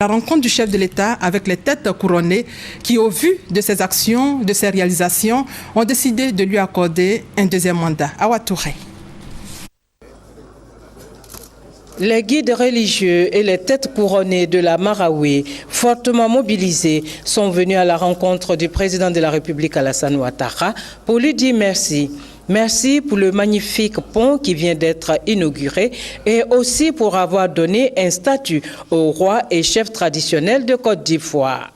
La rencontre du chef de l'État avec les têtes couronnées qui, au vu de ses actions, de ses réalisations, ont décidé de lui accorder un deuxième mandat. Awa Touré. Les guides religieux et les têtes couronnées de la Marawi, fortement mobilisés, sont venus à la rencontre du président de la République Alassane Ouattara pour lui dire merci. Merci pour le magnifique pont qui vient d'être inauguré et aussi pour avoir donné un statut au roi et chef traditionnel de Côte d'Ivoire.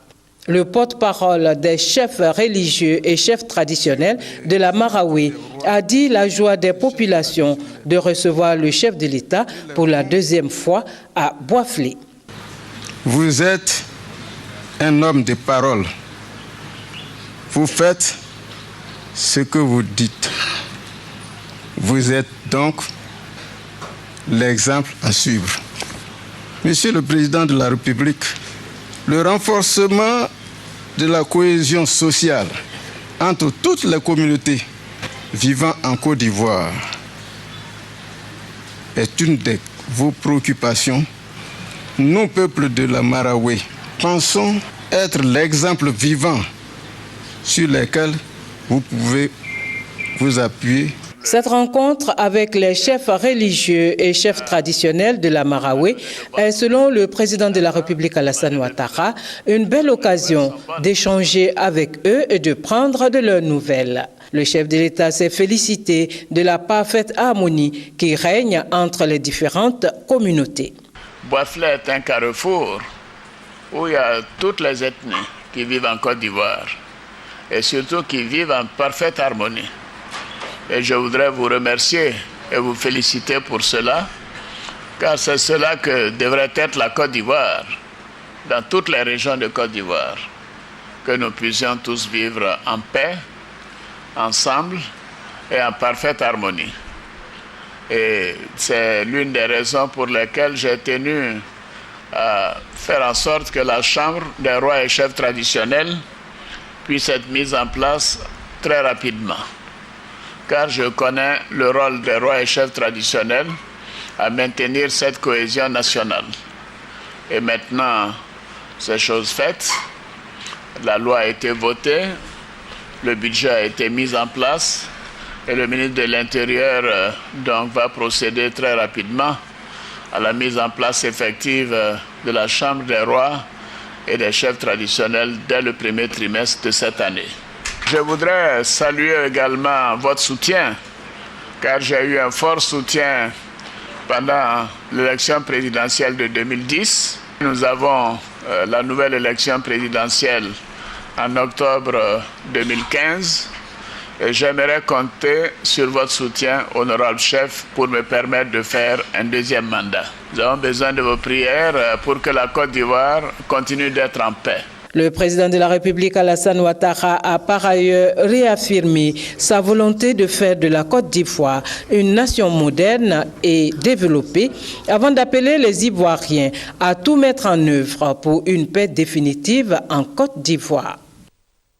Le porte-parole des chefs religieux et chefs traditionnels de la Marawi a dit la joie des populations de recevoir le chef de l'État pour la deuxième fois à Boisflé. Vous êtes un homme de parole. Vous faites ce que vous dites. Vous êtes donc l'exemple à suivre. Monsieur le Président de la République, le renforcement de la cohésion sociale entre toutes les communautés vivant en Côte d'Ivoire est une de vos préoccupations. Nous, peuple de la Marawi, pensons être l'exemple vivant sur lequel vous pouvez vous appuyer. Cette rencontre avec les chefs religieux et chefs traditionnels de la Marawi est, selon le président de la République Alassane Ouattara, une belle occasion d'échanger avec eux et de prendre de leurs nouvelles. Le chef de l'État s'est félicité de la parfaite harmonie qui règne entre les différentes communautés. Boisflé est un carrefour où il y a toutes les ethnies qui vivent en Côte d'Ivoire et surtout qui vivent en parfaite harmonie. Et je voudrais vous remercier et vous féliciter pour cela, car c'est cela que devrait être la Côte d'Ivoire, dans toutes les régions de Côte d'Ivoire, que nous puissions tous vivre en paix, ensemble et en parfaite harmonie. Et c'est l'une des raisons pour lesquelles j'ai tenu à faire en sorte que la Chambre des rois et chefs traditionnels puisse être mise en place très rapidement. Car je connais le rôle des rois et chefs traditionnels à maintenir cette cohésion nationale. Et maintenant, c'est chose faite. La loi a été votée, le budget a été mis en place et le ministre de l'Intérieur donc va procéder très rapidement à la mise en place effective de la Chambre des rois et des chefs traditionnels dès le premier trimestre de cette année. Je voudrais saluer également votre soutien, car j'ai eu un fort soutien pendant l'élection présidentielle de 2010. Nous avons la nouvelle élection présidentielle en octobre 2015 et j'aimerais compter sur votre soutien, honorable chef, pour me permettre de faire un deuxième mandat. Nous avons besoin de vos prières pour que la Côte d'Ivoire continue d'être en paix. Le président de la République Alassane Ouattara a par ailleurs réaffirmé sa volonté de faire de la Côte d'Ivoire une nation moderne et développée avant d'appeler les Ivoiriens à tout mettre en œuvre pour une paix définitive en Côte d'Ivoire.